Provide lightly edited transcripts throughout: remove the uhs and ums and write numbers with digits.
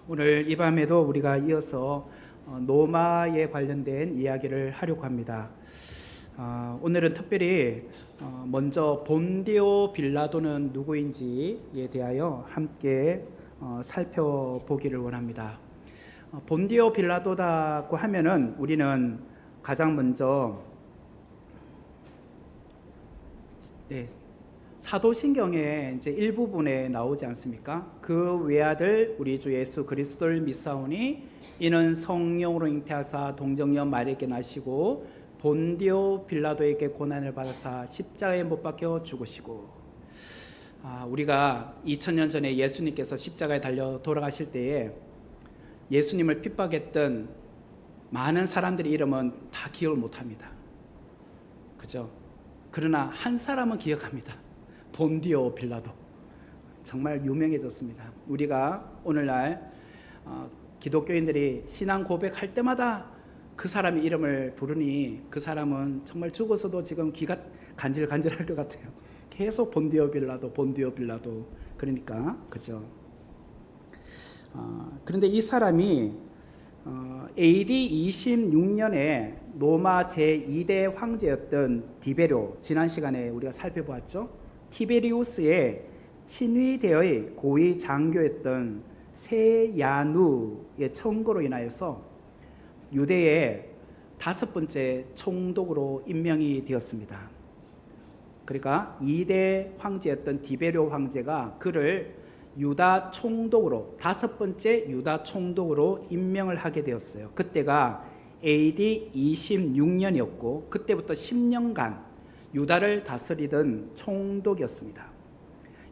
오늘 이 밤에도 우리가 이어서 노마에 관련된 이야기를 하려고 합니다. 오늘은 특별히 먼저 본디오 빌라도는 누구인지에 대하여 함께 살펴보기를 원합니다. 본디오 빌라도라고 하면은 우리는 가장 먼저 사도신경의 이제 일부분에 나오지 않습니까? 그 외아들 우리 주 예수 그리스도를 믿사오니 이는 성령으로 잉태하사 동정녀 마리아에게 나시고 본디오 빌라도에게 고난을 받아사 십자가에 못 박혀 죽으시고, 우리가 2000년 전에 예수님께서 십자가에 달려 돌아가실 때에 예수님을 핍박했던 많은 사람들의 이름은 다 기억을 못합니다. 그죠? 그러나 한 사람은 기억합니다. 본디오 빌라도. 정말 유명해졌습니다. 우리가 오늘날 기독교인들이 신앙 고백할 때마다 그 사람의 이름을 부르니 그 사람은 정말 죽어서도 지금 귀가 간질간질할 것 같아요. 계속 본디오 빌라도, 본디오 빌라도. 그러니까 그죠. 그런데 이 사람이 AD 26년에 로마 제2대 황제였던 디베료, 지난 시간에 우리가 살펴보았죠. 티베리우스의 친위대의 고위 장교였던 세야누의 청구로 인하여서 유대의 5번째 총독으로 임명이 되었습니다. 그러니까 2대 황제였던 디베료 황제가 그를 유다 총독으로 5번째 유다 총독으로 임명을 하게 되었어요. 그때가 AD 26년이었고 그때부터 10년간 유다를 다스리던 총독이었습니다.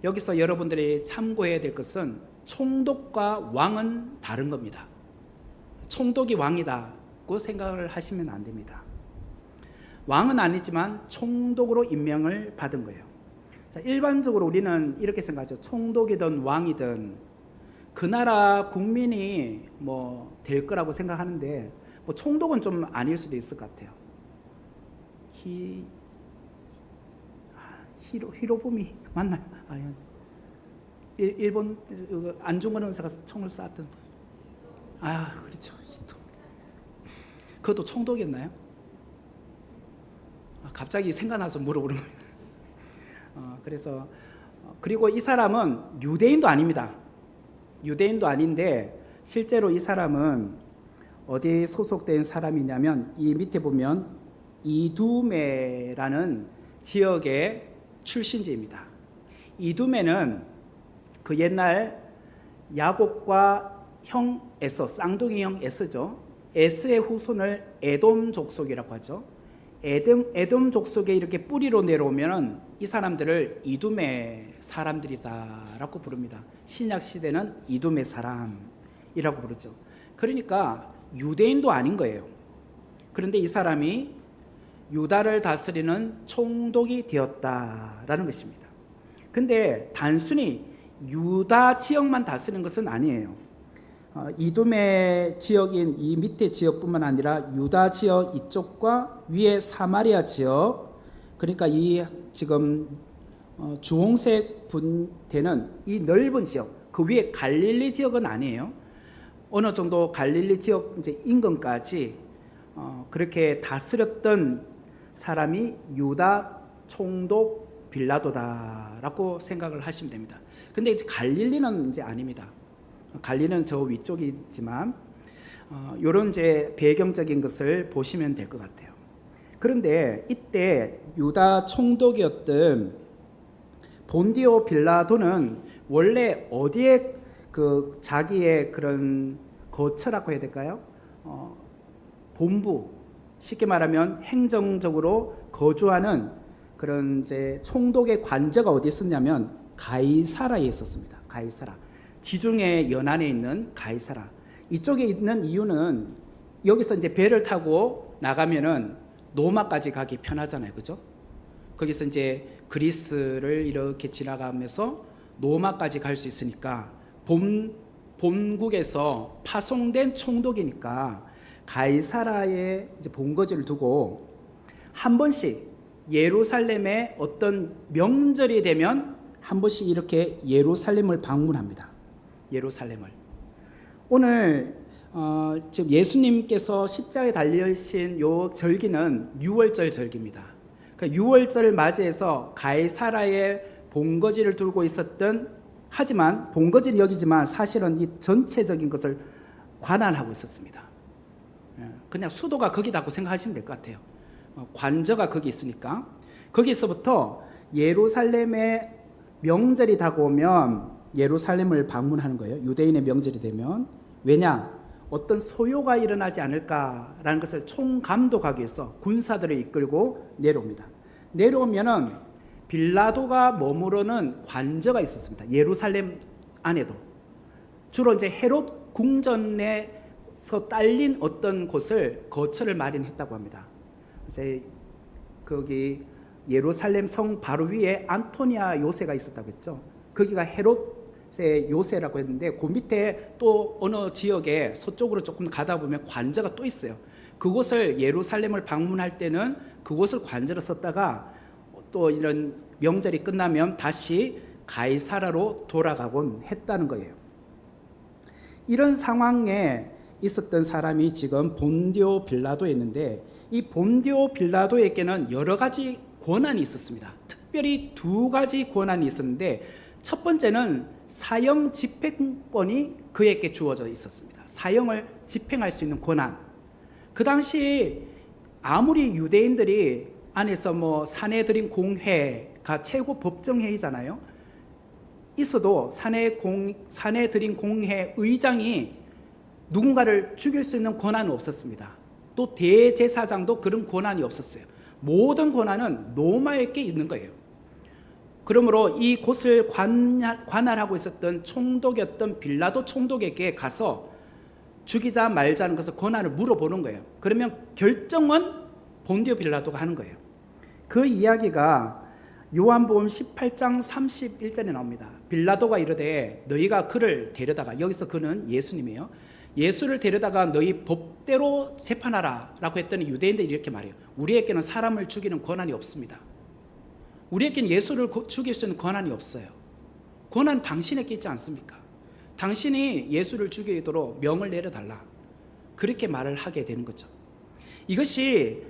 여기서 여러분들이 참고해야 될 것은 총독과 왕은 다른 겁니다. 총독이 왕이다고 생각을 하시면 안 됩니다. 왕은 아니지만 총독으로 임명을 받은 거예요. 자, 일반적으로 우리는 이렇게 생각하죠. 총독이든 왕이든 그 나라 국민이 될 거라고 생각하는데 총독은 좀 아닐 수도 있을 것 같아요. 히로부미 맞나요? 일본 안중근 의사가 총을 쐈던. 그렇죠. 히토. 그것도 총독이었나요? 갑자기 생각나서 물어보는 거예요. 그래서 그리고 이 사람은 유대인도 아닙니다. 유대인도 아닌데 실제로 이 사람은 어디에 소속된 사람이냐면 이 밑에 보면 이두메라는 지역의 출신지입니다. 이두메는 그 옛날 야곱과 형 에서, 쌍둥이 형 에서죠. 에스의 후손을 에돔 족속이라고 하죠. 에돔 족속에 이렇게 뿌리로 내려오면 이 사람들을 이두메 사람들이다라고 부릅니다. 신약 시대는 이두메 사람이라고 부르죠. 그러니까 유대인도 아닌 거예요. 그런데 이 사람이 유다를 다스리는 총독이 되었다라는 것입니다. 근데 단순히 유다 지역만 다스리는 것은 아니에요. 이두메 지역인 이 밑에 지역뿐만 아니라 유다 지역 이쪽과 위에 사마리아 지역, 그러니까 이 지금 주홍색 분되는 이 넓은 지역, 그 위에 갈릴리 지역은 아니에요. 어느 정도 갈릴리 지역 이제 인근까지 그렇게 다스렸던 사람이 유다 총독 빌라도다라고 생각을 하시면 됩니다. 근데 이제 갈릴리는 이제 아닙니다. 갈릴리는 저 위쪽이지만 이런 이제 배경적인 것을 보시면 될 것 같아요. 그런데 이때 유다 총독이었던 본디오 빌라도는 원래 어디에 그 자기의 그런 거처라고 해야 될까요? 본부, 쉽게 말하면 행정적으로 거주하는 그런 이제 총독의 관저가 어디 있었냐면 가이사라에 있었습니다. 가이사라. 지중해 연안에 있는 가이사라. 이쪽에 있는 이유는 여기서 이제 배를 타고 나가면은 로마까지 가기 편하잖아요. 그죠? 거기서 이제 그리스를 이렇게 지나가면서 로마까지 갈 수 있으니까 본국에서 파송된 총독이니까 가이사라에 이제 본거지를 두고 한 번씩 예루살렘에 어떤 명절이 되면 한 번씩 이렇게 예루살렘을 방문합니다. 예루살렘을. 오늘 지금 예수님께서 십자가에 달리신 요 절기는 유월절 절기입니다. 그러니까 유월절을 맞이해서 가이사라의 본거지를 들고 있었던, 하지만 본거지는 여기지만 사실은 이 전체적인 것을 관할하고 있었습니다. 그냥 수도가 거기다고 생각하시면 될 것 같아요. 관저가 거기 있으니까. 거기서부터 예루살렘의 명절이 다가오면 예루살렘을 방문하는 거예요. 유대인의 명절이 되면. 왜냐? 어떤 소요가 일어나지 않을까라는 것을 총감독하기 위해서 군사들을 이끌고 내려옵니다. 내려오면은 빌라도가 머무르는 관저가 있었습니다. 예루살렘 안에도. 주로 이제 헤롯 궁전에서 딸린 어떤 곳을 거처를 마련했다고 합니다. 이제 거기 예루살렘 성 바로 위에 안토니아 요새가 있었다고 했죠. 거기가 헤롯의 요새라고 했는데 그 밑에 또 어느 지역에 서쪽으로 조금 가다 보면 관저가 또 있어요. 그곳을 예루살렘을 방문할 때는 그곳을 관저로 썼다가 또 이런 명절이 끝나면 다시 가이사라로 돌아가곤 했다는 거예요. 이런 상황에 있었던 사람이 지금 본디오 빌라도였는데, 이 본디오 빌라도에게는 여러 가지 권한이 있었습니다. 특별히 두 가지 권한이 있었는데, 첫 번째는 사형 집행권이 그에게 주어져 있었습니다. 사형을 집행할 수 있는 권한. 그 당시 아무리 유대인들이 안에서 뭐 사내들인 공회가 최고 법정회의잖아요. 있어도 사내들인 공회 의장이 누군가를 죽일 수 있는 권한은 없었습니다. 또 대제사장도 그런 권한이 없었어요. 모든 권한은 로마에게 있는 거예요. 그러므로 이 곳을 관할하고 있었던 총독이었던 빌라도 총독에게 가서 죽이자 말자는 것을 권한을 물어보는 거예요. 그러면 결정은 본디오 빌라도가 하는 거예요. 그 이야기가 요한복음 18장 31절에 나옵니다. 빌라도가 이르되 너희가 그를 데려다가, 여기서 그는 예수님이에요. 예수를 데려다가 너희 법대로 재판하라 라고 했더니 유대인들이 이렇게 말해요. 우리에게는 사람을 죽이는 권한이 없습니다. 우리에게는 예수를 죽일 수 있는 권한이 없어요. 권한 당신에게 있지 않습니까? 당신이 예수를 죽이도록 명을 내려달라. 그렇게 말을 하게 되는 거죠. 이것이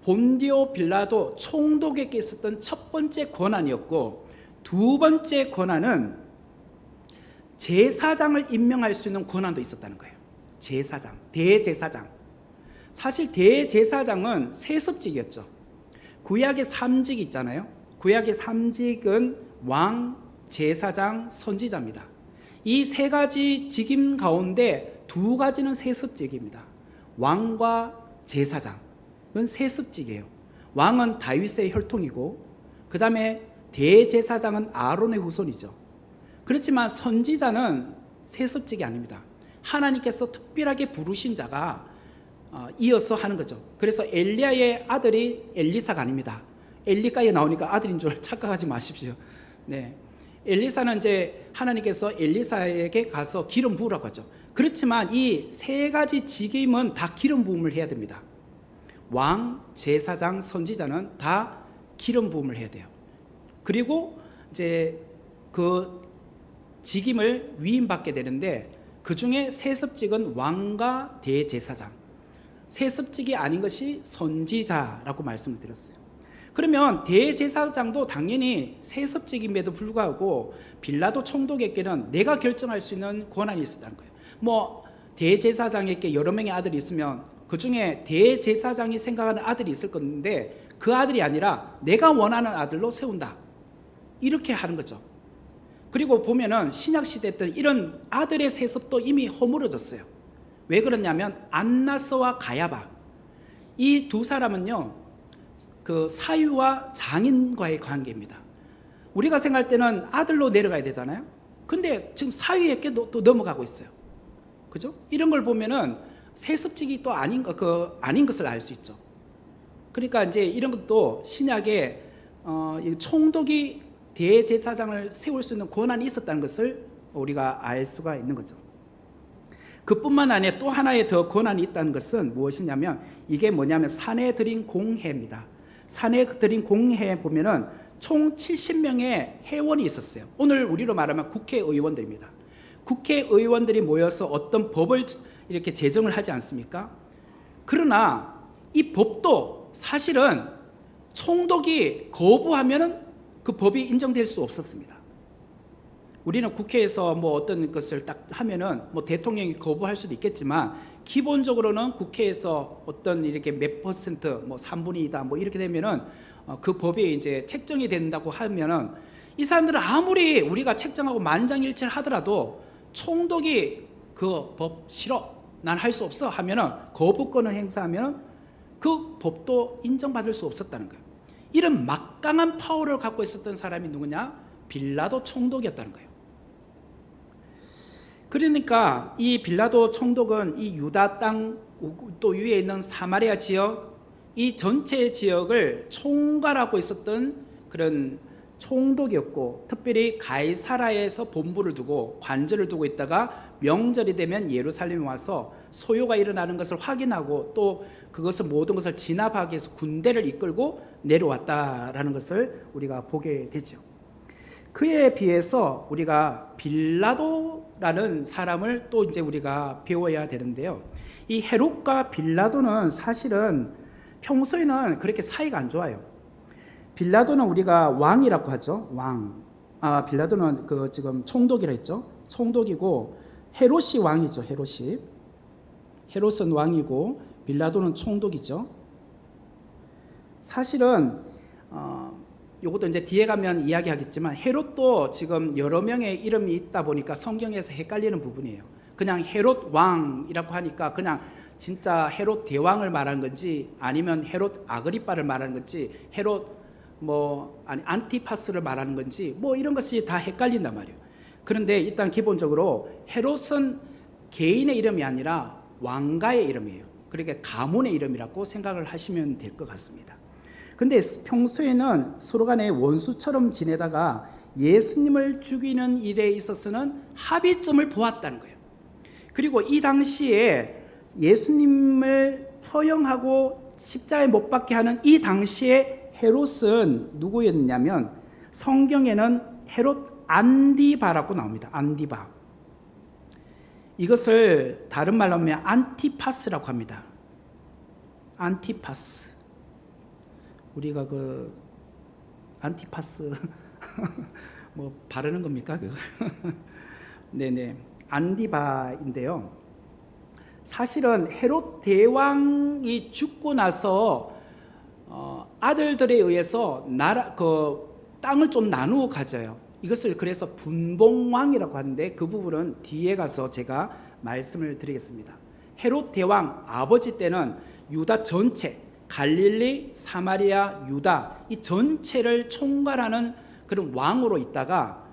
본디오 빌라도 총독에게 있었던 첫 번째 권한이었고, 두 번째 권한은 제사장을 임명할 수 있는 권한도 있었다는 거예요. 제사장, 대제사장. 사실 대제사장은 세습직이었죠. 구약의 3직이 있잖아요. 구약의 3직은 왕, 제사장, 선지자입니다. 이 세 가지 직임 가운데 두 가지는 세습직입니다. 왕과 제사장은 세습직이에요. 왕은 다윗의 혈통이고, 그 다음에 대제사장은 아론의 후손이죠. 그렇지만 선지자는 세습직이 아닙니다. 하나님께서 특별하게 부르신 자가 이어서 하는 거죠. 그래서 엘리야의 아들이 엘리사가 아닙니다. 엘리가에 나오니까 아들인 줄 착각하지 마십시오. 네, 엘리사는 이제 하나님께서 엘리사에게 가서 기름 부으라고 하죠. 그렇지만 이 세 가지 직임은 다 기름 부음을 해야 됩니다. 왕, 제사장, 선지자는 다 기름 부음을 해야 돼요. 그리고 이제 그 직임을 위임받게 되는데, 그 중에 세습직은 왕과 대제사장, 세습직이 아닌 것이 선지자라고 말씀을 드렸어요. 그러면 대제사장도 당연히 세습직임에도 불구하고 빌라도 총독에게는 내가 결정할 수 있는 권한이 있었다는 거예요. 뭐 대제사장에게 여러 명의 아들이 있으면 그 중에 대제사장이 생각하는 아들이 있을 건데, 그 아들이 아니라 내가 원하는 아들로 세운다, 이렇게 하는 거죠. 그리고 보면은 신약시대 때 이런 아들의 세습도 이미 허물어졌어요. 왜 그러냐면 안나스와 가야바, 이 두 사람은요, 그 사위와 장인과의 관계입니다. 우리가 생각할 때는 아들로 내려가야 되잖아요. 근데 지금 사위에게 또 넘어가고 있어요. 그죠? 이런 걸 보면은 세습직이 또 아닌 것을 알 수 있죠. 그러니까 이제 이런 것도 신약에 총독이 대제사장을 세울 수 있는 권한이 있었다는 것을 우리가 알 수가 있는 거죠. 그뿐만 아니라 또 하나의 더 권한이 있다는 것은 무엇이냐면, 이게 뭐냐면 사내들인 공회입니다. 사내들인 공회에 보면은 총 70명의 회원이 있었어요. 오늘 우리로 말하면 국회의원들입니다. 국회의원들이 모여서 어떤 법을 이렇게 제정을 하지 않습니까? 그러나 이 법도 사실은 총독이 거부하면은 그 법이 인정될 수 없었습니다. 우리는 국회에서 뭐 어떤 것을 딱 하면은 뭐 대통령이 거부할 수도 있겠지만 기본적으로는 국회에서 어떤 이렇게 몇 퍼센트 뭐 3분의 2다 뭐 이렇게 되면은 그 법이 이제 책정이 된다고 하면은 이 사람들은 아무리 우리가 책정하고 만장일치를 하더라도 총독이 그 법 싫어, 난 할 수 없어 하면은 거부권을 행사하면 그 법도 인정받을 수 없었다는 거예요. 이런 막강한 파워를 갖고 있었던 사람이 누구냐? 빌라도 총독이었다는 거예요. 그러니까 이 빌라도 총독은 이 유다 땅 또 위에 있는 사마리아 지역 이 전체 지역을 총괄하고 있었던 그런 총독이었고, 특별히 가이사라에서 본부를 두고 관절을 두고 있다가 명절이 되면 예루살렘에 와서 소요가 일어나는 것을 확인하고 또 그것을 모든 것을 진압하기 위해서 군대를 이끌고 내려왔다라는 것을 우리가 보게 되죠. 그에 비해서 우리가 빌라도라는 사람을 또 이제 우리가 배워야 되는데요. 이 헤롯과 빌라도는 사실은 평소에는 그렇게 사이가 안 좋아요. 빌라도는 우리가 왕이라고 하죠. 왕. 빌라도는 그 지금 총독이라 했죠. 총독이고 헤롯이 왕이죠. 헤롯은 왕이고 빌라도는 총독이죠. 사실은 이것도 이제 뒤에 가면 이야기하겠지만 헤롯도 지금 여러 명의 이름이 있다 보니까 성경에서 헷갈리는 부분이에요. 그냥 헤롯 왕이라고 하니까 그냥 진짜 헤롯 대왕을 말하는 건지 아니면 헤롯 아그리빠를 말하는 건지 헤롯 안티파스를 말하는 건지 뭐 이런 것이 다 헷갈린단 말이에요. 그런데 일단 기본적으로 헤롯은 개인의 이름이 아니라 왕가의 이름이에요. 그러니까 가문의 이름이라고 생각을 하시면 될 것 같습니다. 근데 평소에는 서로 간에 원수처럼 지내다가 예수님을 죽이는 일에 있어서는 합의점을 보았다는 거예요. 그리고 이 당시에 예수님을 처형하고 십자가에 못 박게 하는 이 당시에 헤롯은 누구였냐면 성경에는 헤롯 안디바라고 나옵니다. 안디바. 이것을 다른 말로 하면 안티파스라고 합니다. 안티파스. 우리가 그 안티파스 뭐 바르는 겁니까? 네네. 안디바인데요. 사실은 헤롯 대왕이 죽고 나서 아들들에 의해서 땅을 좀 나누어 가져요. 이것을 그래서 분봉왕이라고 하는데 그 부분은 뒤에 가서 제가 말씀을 드리겠습니다. 헤롯 대왕 아버지 때는 유다 전체, 갈릴리, 사마리아, 유다 이 전체를 총괄하는 그런 왕으로 있다가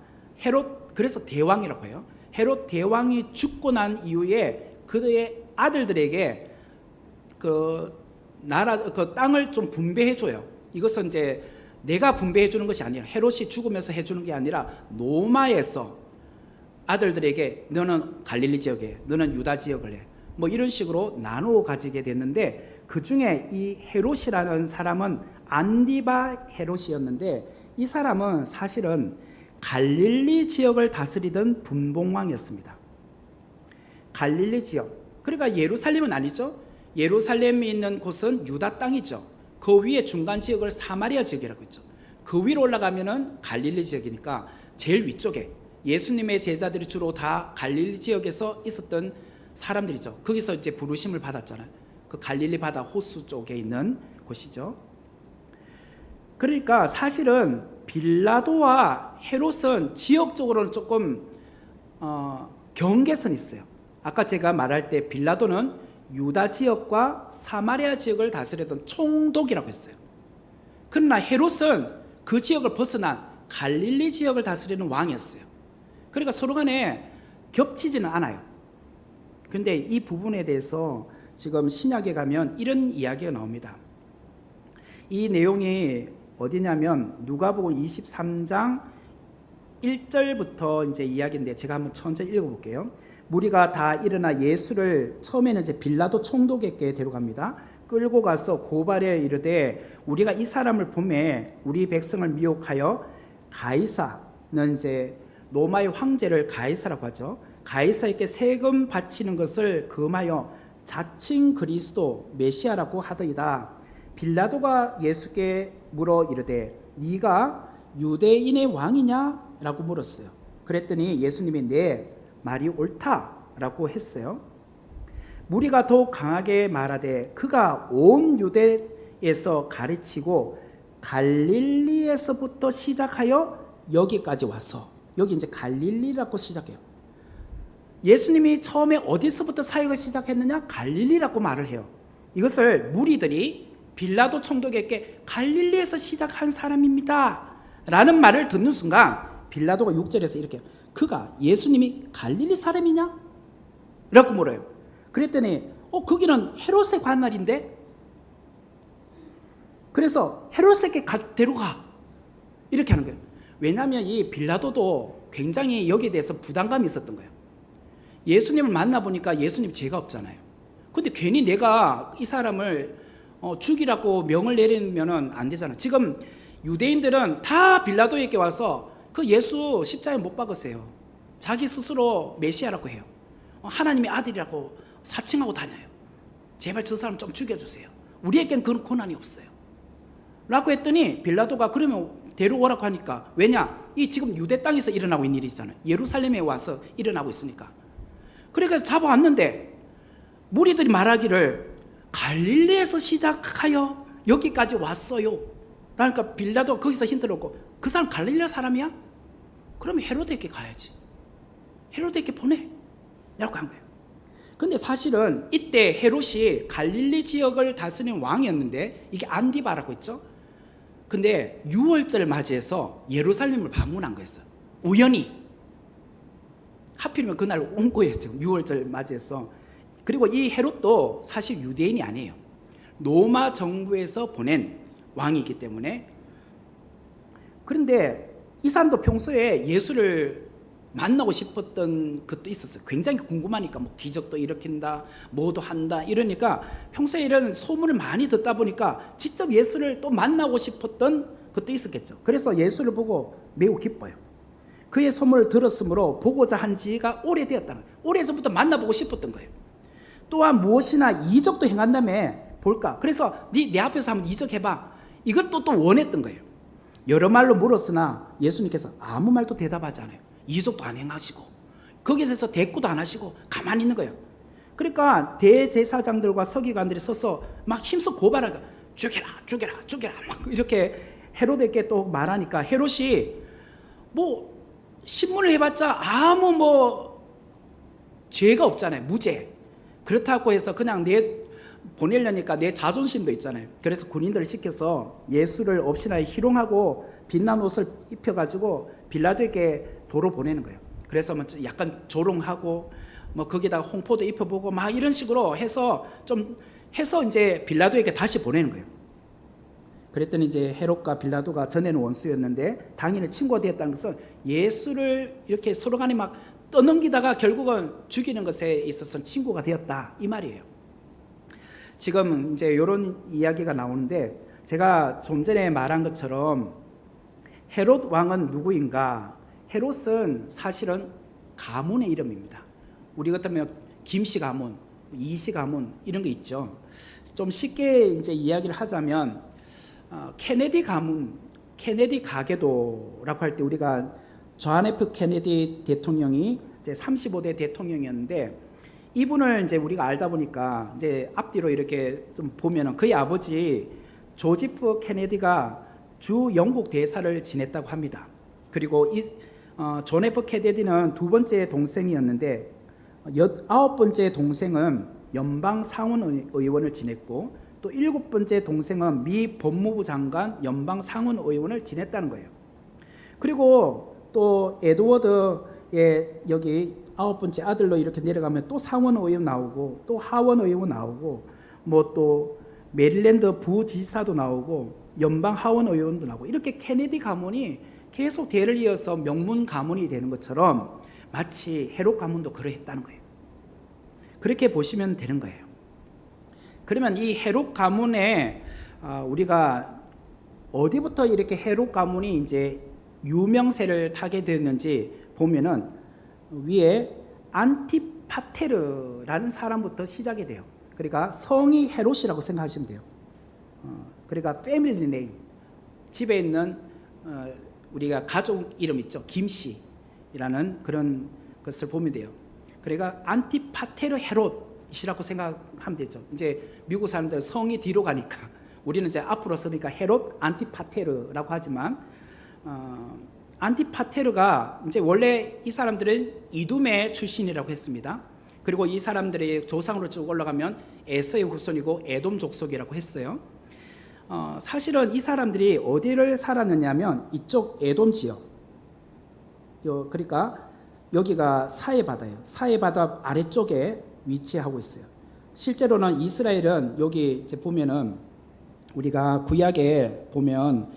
그래서 대왕이라고 해요. 헤롯 대왕이 죽고 난 이후에 그의 아들들에게 그 땅을 좀 분배해 줘요. 이것은 이제 내가 분배해 주는 것이 아니라 헤롯이 죽으면서 해주는 게 아니라 로마에서 아들들에게 너는 갈릴리 지역에, 너는 유다 지역을 해. 뭐 이런 식으로 나누어 가지게 됐는데 그 중에 이 헤롯이라는 사람은 안디바 헤롯이었는데 이 사람은 사실은 갈릴리 지역을 다스리던 분봉왕이었습니다. 갈릴리 지역. 그러니까 예루살렘은 아니죠. 예루살렘이 있는 곳은 유다 땅이죠. 그 위에 중간 지역을 사마리아 지역이라고 했죠. 그 위로 올라가면은 갈릴리 지역이니까 제일 위쪽에 예수님의 제자들이 주로 다 갈릴리 지역에서 있었던 사람들이죠. 거기서 이제 부르심을 받았잖아요. 그 갈릴리 바다 호수 쪽에 있는 곳이죠. 그러니까 사실은 빌라도와 헤롯은 지역적으로는 조금 경계선이 있어요. 아까 제가 말할 때 빌라도는 유다 지역과 사마리아 지역을 다스렸던 총독이라고 했어요. 그러나 헤롯은 그 지역을 벗어난 갈릴리 지역을 다스리는 왕이었어요. 그러니까 서로 간에 겹치지는 않아요. 그런데 이 부분에 대해서 지금 신약에 가면 이런 이야기가 나옵니다. 이 내용이 어디냐면 누가복음 23장 1절부터 이제 이야기인데 제가 한번 천천히 읽어볼게요. 무리가 다 일어나 예수를 처음에는 이제 빌라도 총독에게 데려갑니다. 끌고 가서 고발해 이르되 우리가 이 사람을 보매 우리 백성을 미혹하여 가이사는 이제 로마의 황제를 가이사라고 하죠. 가이사에게 세금 바치는 것을 금하여 자칭 그리스도 메시아라고 하더이다. 빌라도가 예수께 물어 이르되 네가 유대인의 왕이냐? 라고 물었어요. 그랬더니 예수님이 네, 말이 옳다라고 했어요. 무리가 더욱 강하게 말하되 그가 온 유대에서 가르치고 갈릴리에서부터 시작하여 여기까지 와서, 여기 이제 갈릴리라고 시작해요. 예수님이 처음에 어디서부터 사역을 시작했느냐? 갈릴리라고 말을 해요. 이것을 무리들이 빌라도 총독에게 갈릴리에서 시작한 사람입니다 라는 말을 듣는 순간 빌라도가 6절에서 이렇게 그가 예수님이 갈릴리 사람이냐? 라고 물어요. 그랬더니 거기는 헤롯의 관할인데, 그래서 헤롯에게 데려가 이렇게 하는 거예요. 왜냐하면 이 빌라도도 굉장히 여기에 대해서 부담감이 있었던 거예요. 예수님을 만나보니까 예수님 죄가 없잖아요. 근데 괜히 내가 이 사람을 죽이라고 명을 내리면 안 되잖아. 지금 유대인들은 다 빌라도에게 와서 그 예수 십자가에 못 박으세요. 자기 스스로 메시아라고 해요. 하나님의 아들이라고 사칭하고 다녀요. 제발 저 사람 좀 죽여주세요. 우리에겐 그런 권한이 없어요. 라고 했더니 빌라도가 그러면 데려오라고 하니까, 왜냐? 이 지금 유대 땅에서 일어나고 있는 일이잖아요. 예루살렘에 와서 일어나고 있으니까. 그래서 잡아왔는데 무리들이 말하기를 갈릴리에서 시작하여 여기까지 왔어요. 그러니까 빌라도가 거기서 힌트를 얻고 그 사람 갈릴리 사람이야? 그러면 헤로데에게 가야지. 헤로데에게 보내. 라고 한 거예요. 근데 사실은 이때 헤롯이 갈릴리 지역을 다스리는 왕이었는데, 이게 안디바라고 했죠. 근데 6월절 맞이해서 예루살렘을 방문한 거였어요. 우연히. 하필이면 그날 온 거예요. 지금 6월절 맞이해서. 그리고 이 헤롯도 사실 유대인이 아니에요. 로마 정부에서 보낸 왕이기 때문에. 그런데 이 사람도 평소에 예수를 만나고 싶었던 것도 있었어요. 굉장히 궁금하니까 뭐 기적도 일으킨다, 뭐도 한다 이러니까 평소에 이런 소문을 많이 듣다 보니까 직접 예수를 또 만나고 싶었던 것도 있었겠죠. 그래서 예수를 보고 매우 기뻐요. 그의 소문을 들었으므로 보고자 한 지가 오래되었다는 거예요. 오래전부터 만나보고 싶었던 거예요. 또한 무엇이나 이적도 행한다며 볼까? 그래서 네 앞에서 한번 이적해봐. 이것도 또 원했던 거예요. 여러 말로 물었으나 예수님께서 아무 말도 대답하지 않아요. 이적도 안 행하시고 거기에 대해서 대꾸도 안 하시고 가만히 있는 거예요. 그러니까 대제사장들과 서기관들이 서서 막 힘써 고발하니까 죽여라 죽여라 죽여라 막 이렇게 헤롯에게 또 말하니까 헤롯이 뭐 신문을 해봤자 아무 뭐 죄가 없잖아요. 무죄. 그렇다고 해서 그냥 보내려니까 내 자존심도 있잖아요. 그래서 군인들을 시켜서 예수를 없이나 희롱하고 빛난 옷을 입혀가지고 빌라도에게 도로 보내는 거예요. 그래서 뭐 약간 조롱하고 뭐 거기다가 홍포도 입혀보고 막 이런 식으로 해서 이제 빌라도에게 다시 보내는 거예요. 그랬더니 이제 헤롯과 빌라도가 전에는 원수였는데 당연히 친구가 되었다는 것은 예수를 이렇게 서로 간에 막 떠넘기다가 결국은 죽이는 것에 있어서 친구가 되었다 이 말이에요. 지금 이제 이런 이야기가 나오는데, 제가 좀 전에 말한 것처럼 헤롯 왕은 누구인가? 헤롯은 사실은 가문의 이름입니다. 우리 같으면 김씨 가문, 이씨 가문 이런 거 있죠. 좀 쉽게 이제 이야기를 하자면 케네디 가문, 케네디 가계도라고 할 때 우리가 존 F 케네디 대통령이 이제 35대 대통령이었는데, 이분을 이제 우리가 알다 보니까 이제 앞뒤로 이렇게 좀 보면은 그의 아버지 조지프 케네디가 주 영국 대사를 지냈다고 합니다. 그리고 존 F 케네디는 두 번째 동생이었는데 9번째 동생은 연방 상원 의원을 지냈고 또 7번째 동생은 미 법무부 장관 연방 상원 의원을 지냈다는 거예요. 그리고 또 에드워드의 여기 9번째 아들로 이렇게 내려가면 또 상원 의원 나오고 또 하원 의원 나오고 뭐 또 메릴랜드 부지사도 나오고 연방 하원 의원도 나오고, 이렇게 케네디 가문이 계속 대를 이어서 명문 가문이 되는 것처럼 마치 헤롯 가문도 그러했다는 거예요. 그렇게 보시면 되는 거예요. 그러면 이 헤롯 가문에 우리가 어디부터 이렇게 헤롯 가문이 이제 유명세를 타게 됐는지 보면은 위에 안티파테르라는 사람부터 시작이 돼요. 그러니까 성이 헤롯이라고 생각하시면 돼요. 그러니까 패밀리 네임, 집에 있는 우리가 가족 이름 있죠. 김씨라는 그런 것을 보면 돼요. 그러니까 안티파테르 헤롯이라고 생각하면 되죠. 이제 미국 사람들 성이 뒤로 가니까 우리는 이제 앞으로 쓰니까 헤롯 안티파테르라고 하지만 안티파테르가 이제 원래 이 사람들은 이두메 출신이라고 했습니다. 그리고 이 사람들이 조상으로 쭉 올라가면 에서의 후손이고 에돔 족속이라고 했어요. 사실은 이 사람들이 어디를 살았느냐면 이쪽 에돔 지역, 그러니까 여기가 사해바다예요. 사해바다 아래쪽에 위치하고 있어요. 실제로는 이스라엘은 여기 이제 보면은 우리가 구약에 보면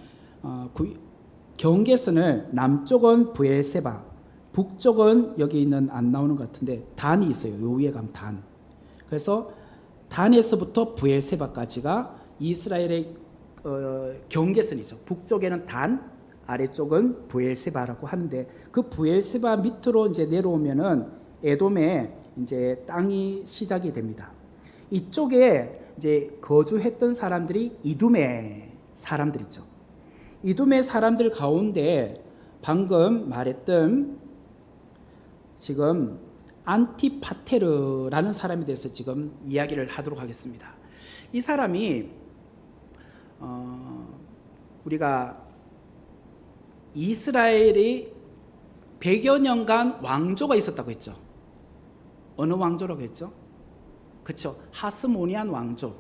경계선을 남쪽은 브엘세바, 북쪽은 여기 있는 안 나오는 것 같은데 단이 있어요. 요 위에 가면 단. 그래서 단에서부터 브엘세바까지가 이스라엘의 경계선이죠. 북쪽에는 단, 아래쪽은 브엘세바라고 하는데 그 브엘세바 밑으로 이제 내려오면은 에돔에 이제 땅이 시작이 됩니다. 이쪽에 이제 거주했던 사람들이 이두메 사람들이죠. 이두메 사람들 가운데 방금 말했던 지금 안티파테르라는 사람에 대해서 지금 이야기를 하도록 하겠습니다. 이 사람이 우리가 이스라엘이 100여 년간 왕조가 있었다고 했죠. 어느 왕조라고 했죠? 그렇죠. 하스모니안 왕조.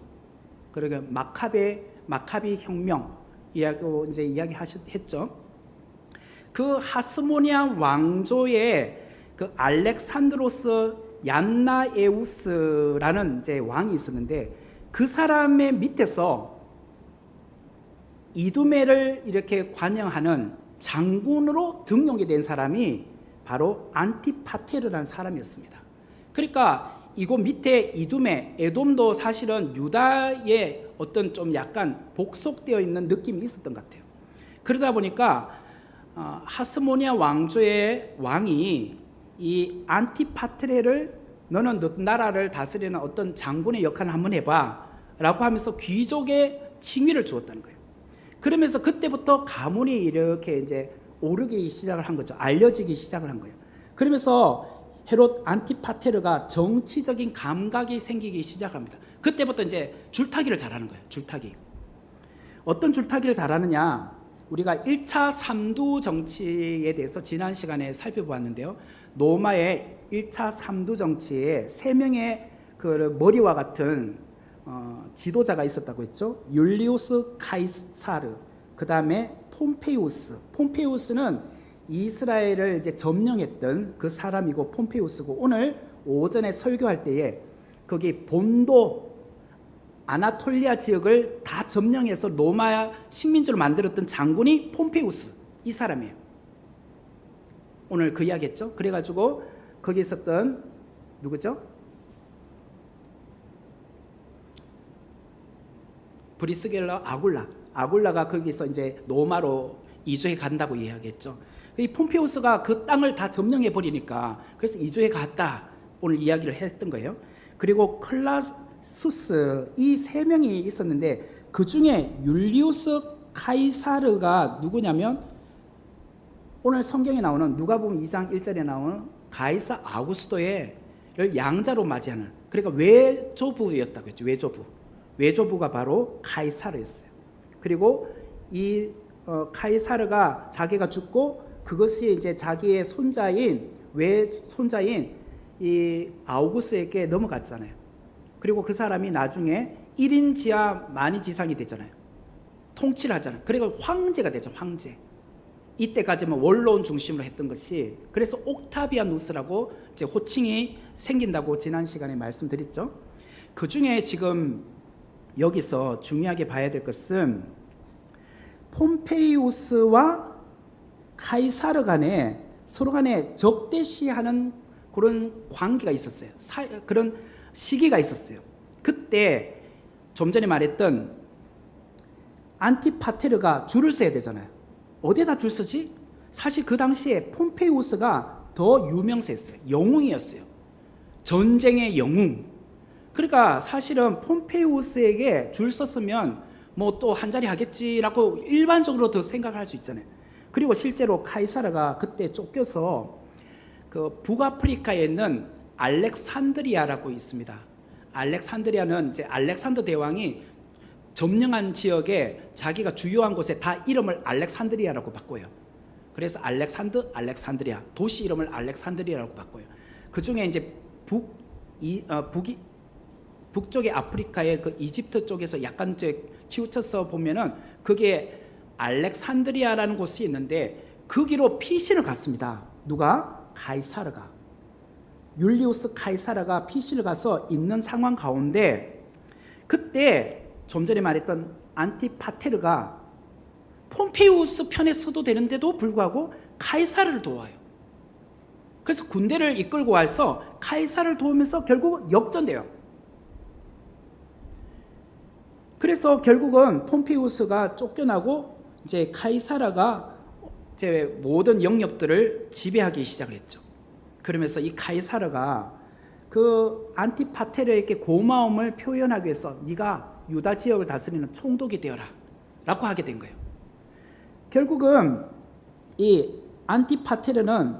그러니까 마카비 혁명 이제 이야기했죠. 그 하스모니안 왕조의 그 알렉산드로스 얀나에우스라는 이제 왕이 있었는데 그 사람의 밑에서 이두메를 이렇게 관영하는 장군으로 등용이 된 사람이 바로 안티파테르라는 사람이었습니다. 그러니까 이곳 밑에 이두메, 에돔도 사실은 유다의 어떤 좀 약간 복속되어 있는 느낌이 있었던 것 같아요. 그러다 보니까 하스모니아 왕조의 왕이 이 안티파테르를 너는 너 나라를 다스리는 어떤 장군의 역할을 한번 해봐 라고 하면서 귀족의 칭위를 주었다는 거예요. 그러면서 그때부터 가문이 이렇게 이제 오르기 시작을 한 거죠. 알려지기 시작을 한 거예요. 그러면서 헤롯 안티파테르가 정치적인 감각이 생기기 시작합니다. 그때부터 이제 줄타기를 잘하는 거예요. 줄타기. 어떤 줄타기를 잘하느냐? 우리가 1차 3두 정치에 대해서 지난 시간에 살펴보았는데요. 로마의 1차 3두 정치에 3명의 그 머리와 같은 지도자가 있었다고 했죠. 율리우스 카이사르, 그 다음에 폼페이우스. 폼페이우스는 이스라엘을 이제 점령했던 그 사람이고 폼페이우스고, 오늘 오전에 설교할 때에 거기 본도 아나톨리아 지역을 다 점령해서 로마 식민지로 만들었던 장군이 폼페이우스, 이 사람이에요. 오늘 그 이야기 했죠. 그래가지고 거기 있었던 누구죠? 브리스겔라 아굴라가 거기서 이제 로마로 이주해 간다고 이야기했죠. 이 폼페이우스가 그 땅을 다 점령해 버리니까 그래서 이주해 갔다, 오늘 이야기를 했던 거예요. 그리고 클라수스, 이 3명이 있었는데 그 중에 율리우스 카이사르가 누구냐면 오늘 성경에 나오는 누가복음 2장 1절에 나오는 가이사 아우구스토를 양자로 맞이하는, 그러니까 외조부였다고 했죠. 외조부가 바로 카이사르였어요. 그리고 이 카이사르가 자기가 죽고 그것이 이제 자기의 외손자인 이 아우구스에게 넘어갔잖아요. 그리고 그 사람이 나중에 1인 지하 만이지상이 되잖아요. 통치를 하잖아요. 그리고 황제가 되죠. 황제. 이때까지는 원로원 중심으로 했던 것이, 그래서 옥타비아누스라고 이제 호칭이 생긴다고 지난 시간에 말씀드렸죠. 그 중에 지금 여기서 중요하게 봐야 될 것은 폼페이우스와 카이사르 간에 서로 간에 적대시하는 그런 관계가 있었어요. 그런 시기가 있었어요. 그때 좀 전에 말했던 안티파테르가 줄을 서야 되잖아요. 어디에다 줄 서지? 사실 그 당시에 폼페이우스가 더 유명세였어요. 영웅이었어요. 전쟁의 영웅. 그러니까 사실은 폼페이우스에게 줄 섰으면 뭐 또 한 자리 하겠지라고 일반적으로 더 생각할 수 있잖아요. 그리고 실제로 카이사르가 그때 쫓겨서 그 북아프리카에 있는 알렉산드리아라고 있습니다. 알렉산드리아는 이제 알렉산더 대왕이 점령한 지역에 자기가 주요한 곳에 다 이름을 알렉산드리아라고 바꿔요. 그래서 알렉산드리아, 도시 이름을 알렉산드리아라고 바꿔요. 그 중에 이제 북쪽의 아프리카의 그 이집트 쪽에서 약간 치우쳐서 보면은 그게 알렉산드리아라는 곳이 있는데 거기로 피신을 갔습니다. 누가? 카이사르가. 율리우스 카이사르가 피신을 가서 있는 상황 가운데 그때 좀 전에 말했던 안티파테르가 폼페이우스 편에 서도 되는데도 불구하고 카이사르를 도와요. 그래서 군대를 이끌고 와서 카이사르를 도우면서 결국 역전돼요. 그래서 결국은 폼페이우스가 쫓겨나고 이제 카이사르가 이제 모든 영역들을 지배하기 시작을 했죠. 그러면서 이 카이사르가 그 안티파테르에게 고마움을 표현하기 위해서 네가 유다 지역을 다스리는 총독이 되어라 라고 하게 된 거예요. 결국은 이 안티파테르는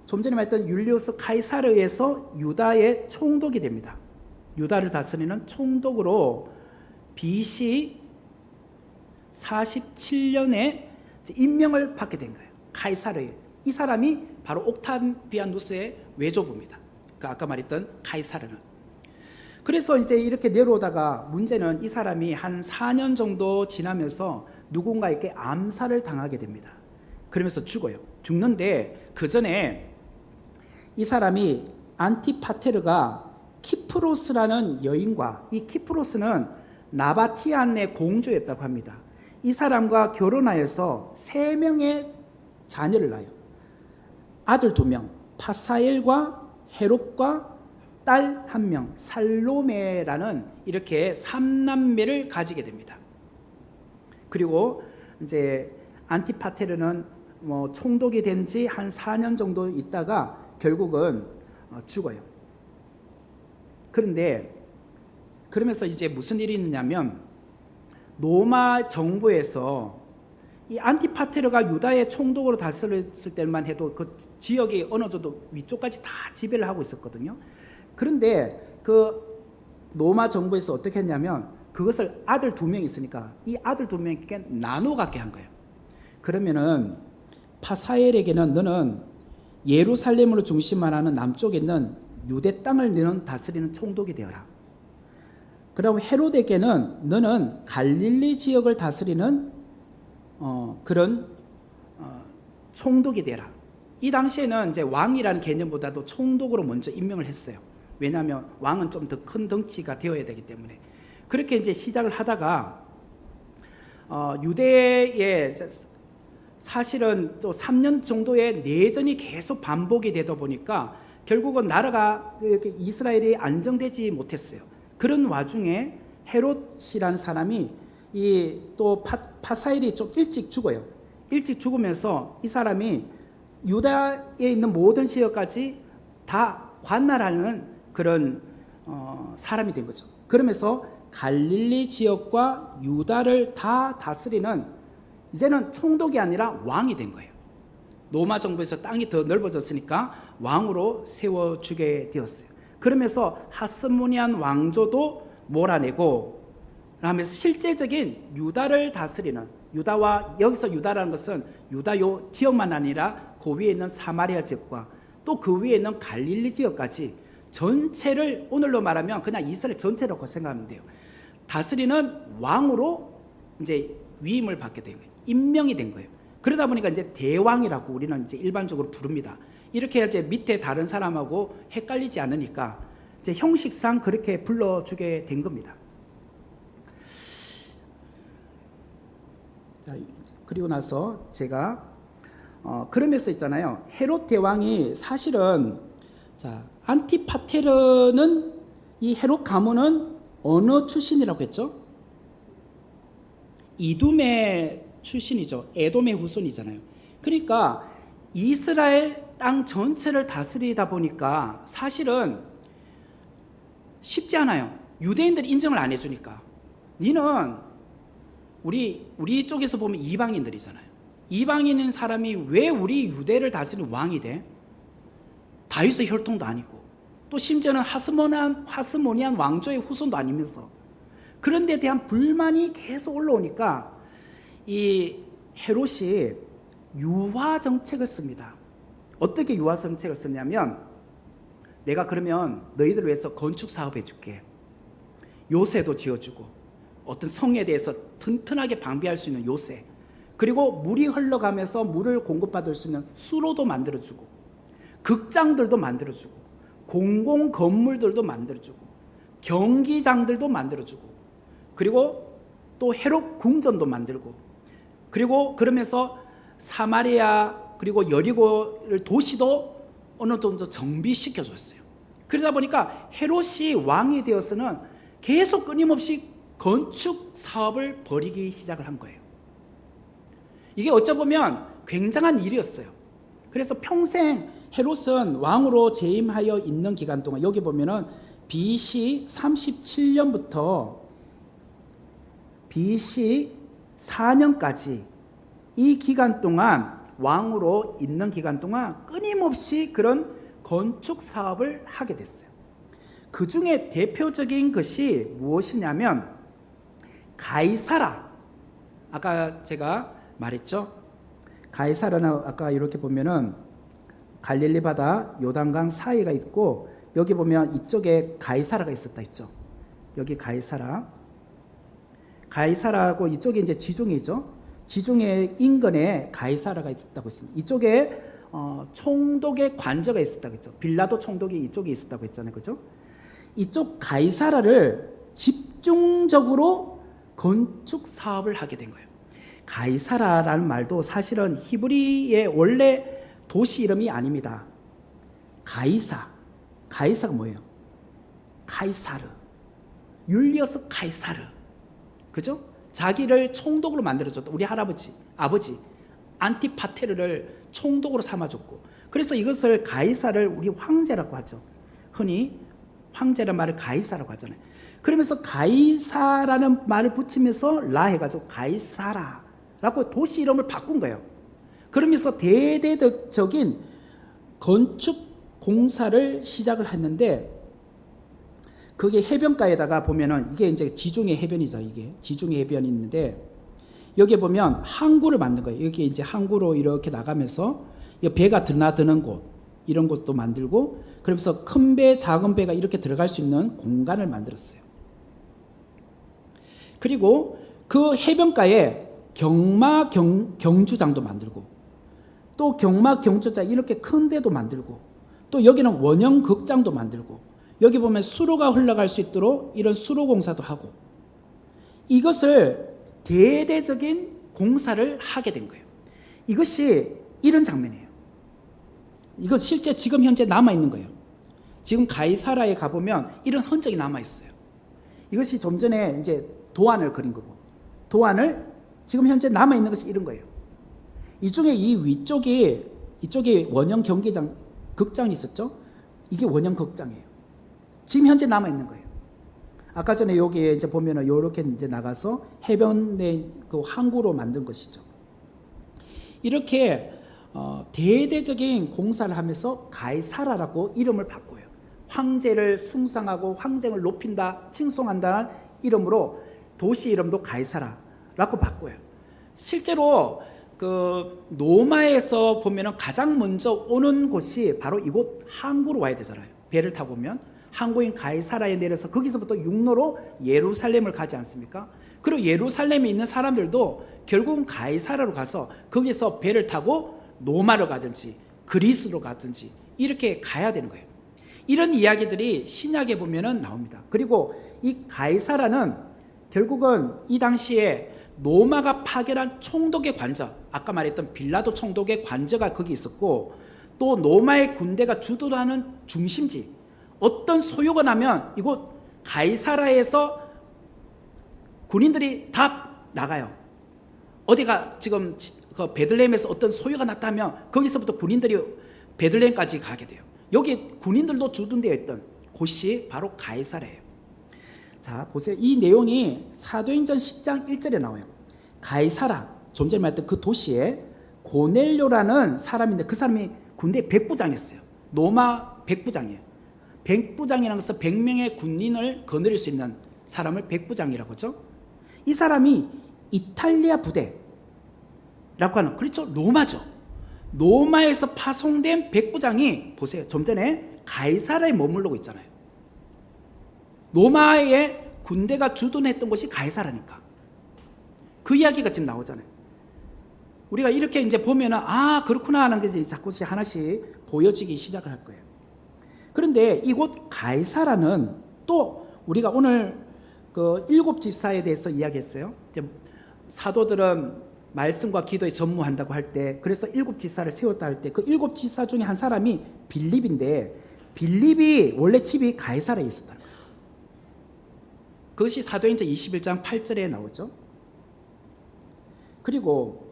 좀 전에 말했던 율리우스 카이사르에서 유다의 총독이 됩니다. 유다를 다스리는 총독으로 BC 47년에 임명을 받게 된 거예요. 카이사르에. 이 사람이 바로 옥타비아누스의 외조부입니다. 그 아까 말했던 카이사르는. 그래서 이제 이렇게 내려오다가 문제는 이 사람이 한 4년 정도 지나면서 누군가에게 암살을 당하게 됩니다. 그러면서 죽어요. 죽는데 그 전에 이 사람이 안티파테르가 키프로스라는 여인과, 이 키프로스는 나바티안의 공주였다고 합니다. 이 사람과 결혼하여서 3명의 자녀를 낳아요. 아들 2명, 파사엘과 헤롯과 딸 1명, 살로메라는 이렇게 3남매를 가지게 됩니다. 그리고 이제 안티파테르는 뭐 총독이 된 지 한 4년 정도 있다가 결국은 죽어요. 그런데 그러면서 이제 무슨 일이 있느냐면 로마 정부에서 이 안티파테르가 유다의 총독으로 다스렸을 때만 해도 그 지역이 어느 정도 위쪽까지 다 지배를 하고 있었거든요. 그런데 그 로마 정부에서 어떻게 했냐면 그것을 아들 2명 있으니까 이 아들 2명에게 나눠 갖게 한 거예요. 그러면은 파사엘에게는 너는 예루살렘으로 중심만 하는 남쪽에 있는 유대 땅을 너는 다스리는 총독이 되어라. 그리고 헤롯에게는 너는 갈릴리 지역을 다스리는 그런 총독이 되라. 이 당시에는 이제 왕이라는 개념보다도 총독으로 먼저 임명을 했어요. 왜냐하면 왕은 좀 더 큰 덩치가 되어야 되기 때문에. 그렇게 이제 시작을 하다가 유대에 사실은 또 3년 정도의 내전이 계속 반복이 되다 보니까 결국은 나라가 이렇게 이스라엘이 안정되지 못했어요. 그런 와중에 헤롯이라는 사람이 이 또 파사엘이 좀 일찍 죽어요. 일찍 죽으면서 이 사람이 유다에 있는 모든 지역까지 다 관할하는 그런 사람이 된 거죠. 그러면서 갈릴리 지역과 유다를 다 다스리는 이제는 총독이 아니라 왕이 된 거예요. 로마 정부에서 땅이 더 넓어졌으니까 왕으로 세워주게 되었어요. 그러면서 하스모니안 왕조도 몰아내고 하면서 실제적인 유다를 다스리는, 유다와 여기서 유다라는 것은 유다 요 지역만 아니라 그 위에 있는 사마리아 지역과 또 그 위에 있는 갈릴리 지역까지 전체를 오늘로 말하면 그냥 이스라엘 전체라고 생각하면 돼요. 다스리는 왕으로 이제 위임을 받게 된 거예요. 임명이 된 거예요. 그러다 보니까 이제 대왕이라고 우리는 이제 일반적으로 부릅니다. 이렇게 이제 밑에 다른 사람하고 헷갈리지 않으니까 이제 형식상 그렇게 불러주게 된 겁니다. 그리고 나서 제가 그러면서 있잖아요. 헤롯 대왕이 사실은 안티파테르는 이 헤롯 가문은 어느 출신이라고 했죠? 이둠의 출신이죠. 에돔의 후손이잖아요. 그러니까 이스라엘 땅 전체를 다스리다 보니까 사실은 쉽지 않아요. 유대인들이 인정을 안 해주니까. 니는 우리 쪽에서 보면 이방인들이잖아요. 이방인인 사람이 왜 우리 유대를 다스리는 왕이 돼? 다윗의 혈통도 아니고 또 심지어는 하스모니안 왕조의 후손도 아니면서. 그런 데 대한 불만이 계속 올라오니까 이 헤롯이 유화 정책을 씁니다. 어떻게 유화 정책을 썼냐면, 내가 그러면 너희들 위해서 건축 사업 해줄게. 요새도 지어주고 어떤 성에 대해서 튼튼하게 방비할 수 있는 요새, 그리고 물이 흘러가면서 물을 공급받을 수 있는 수로도 만들어주고, 극장들도 만들어주고, 공공 건물들도 만들어주고, 경기장들도 만들어주고, 그리고 또 헤롯 궁전도 만들고, 그리고 그러면서 사마리아 그리고 여리고를 도시도 어느 정도 정비시켜줬어요. 그러다 보니까 헤롯이 왕이 되어서는 계속 끊임없이 건축 사업을 벌이기 시작을 한 거예요. 이게 어쩌보면 굉장한 일이었어요. 그래서 평생 헤롯은 왕으로 재임하여 있는 기간 동안, 여기 보면은 BC 37년부터 BC 4년까지 이 기간 동안, 왕으로 있는 기간 동안 끊임없이 그런 건축 사업을 하게 됐어요. 그 중에 대표적인 것이 무엇이냐면 가이사라. 아까 제가 말했죠. 가이사라는 아까 이렇게 보면은 갈릴리 바다 요단강 사이가 있고, 여기 보면 이쪽에 가이사라가 있었다 했죠. 여기 가이사라하고 이쪽에 이제 지중해죠. 지중해 인근에 가이사라가 있다고 했습니다. 이쪽에 총독의 관저가 있었다고 했죠. 빌라도 총독이 이쪽에 있었다고 했잖아요. 그죠? 이쪽 가이사라를 집중적으로 건축 사업을 하게 된 거예요. 가이사라라는 말도 사실은 히브리의 원래 도시 이름이 아닙니다. 가이사가 뭐예요? 카이사르, 율리어스 카이사르. 그죠? 자기를 총독으로 만들어줬다. 우리 아버지 안티파테르를 총독으로 삼아줬고, 그래서 이것을 가이사를 우리 황제라고 하죠. 흔히 황제란 말을 가이사라고 하잖아요. 그러면서 가이사라는 말을 붙이면서 라 해가지고 가이사라라고 도시 이름을 바꾼 거예요. 그러면서 대대적인 건축 공사를 시작을 했는데, 그게 해변가에다가 보면은 이게 이제 지중해 해변이죠. 이게 지중해 해변이 있는데, 여기 보면 항구를 만든 거예요. 여기 이제 항구로 이렇게 나가면서 배가 드나드는 곳, 이런 곳도 만들고, 그러면서 큰 배, 작은 배가 이렇게 들어갈 수 있는 공간을 만들었어요. 그리고 그 해변가에 경주장도 만들고, 또 경주장 이렇게 큰 데도 만들고, 또 여기는 원형 극장도 만들고, 여기 보면 수로가 흘러갈 수 있도록 이런 수로 공사도 하고, 이것을 대대적인 공사를 하게 된 거예요. 이것이 이런 장면이에요. 이건 실제 지금 현재 남아있는 거예요. 지금 가이사라에 가보면 이런 흔적이 남아있어요. 이것이 좀 전에 이제 도안을 그린 거고, 도안을 지금 현재 남아있는 것이 이런 거예요. 이 중에 이 이쪽에 원형 경기장, 극장이 있었죠? 이게 원형 극장이에요. 지금 현재 남아있는 거예요. 아까 전에 여기에 이제 보면은 이렇게 이제 나가서 해변에 그 항구로 만든 것이죠. 이렇게 대대적인 공사를 하면서 가이사라라고 이름을 바꿔요. 황제를 숭상하고 황제를 높인다, 칭송한다는 이름으로 도시 이름도 가이사라라고 바꿔요. 실제로 그 로마에서 보면은 가장 먼저 오는 곳이 바로 이곳 항구로 와야 되잖아요. 배를 타고 오면 항구인 가이사라에 내려서 거기서부터 육로로 예루살렘을 가지 않습니까? 그리고 예루살렘에 있는 사람들도 결국은 가이사라로 가서 거기서 배를 타고 로마로 가든지 그리스로 가든지 이렇게 가야 되는 거예요. 이런 이야기들이 신약에 보면은 나옵니다. 그리고 이 가이사라는 결국은 이 당시에 로마가 파견한 총독의 관저, 아까 말했던 빌라도 총독의 관저가 거기 있었고, 또 로마의 군대가 주도하는 중심지, 어떤 소요가 나면 이곳 가이사라에서 군인들이 다 나가요. 어디가 지금 그 베들레헴에서 어떤 소요가 났다면 거기서부터 군인들이 베들레헴까지 가게 돼요. 여기 군인들도 주둔되어 있던 곳이 바로 가이사라예요. 자, 보세요. 이 내용이 사도행전 10장 1절에 나와요. 가이사라, 좀 전에 말했던 그 도시에 고넬료라는 사람인데 그 사람이 군대 백부장이었어요. 로마 백부장이에요. 백부장이라는 것은 100명의 군인을 거느릴 수 있는 사람을 백부장이라고 하죠. 이 사람이 이탈리아 부대라고 하는, 그렇죠, 로마죠. 로마에서 파송된 백부장이, 보세요, 좀 전에 가이사라에 머무르고 있잖아요. 로마의 군대가 주둔했던 곳이 가이사라니까. 그 이야기가 지금 나오잖아요. 우리가 이렇게 이제 보면은 아, 그렇구나 하는 것이 자꾸 하나씩 보여지기 시작을 할 거예요. 그런데 이곳 가이사라는 또 우리가 오늘 그 7 집사에 대해서 이야기했어요. 사도들은 말씀과 기도에 전무한다고 할 때, 그래서 7 집사를 세웠다 할 때 그 7 집사 중에 한 사람이 빌립인데, 빌립이 원래 집이 가이사라에 있었다는 거예요. 그것이 사도행전 21장 8절에 나오죠. 그리고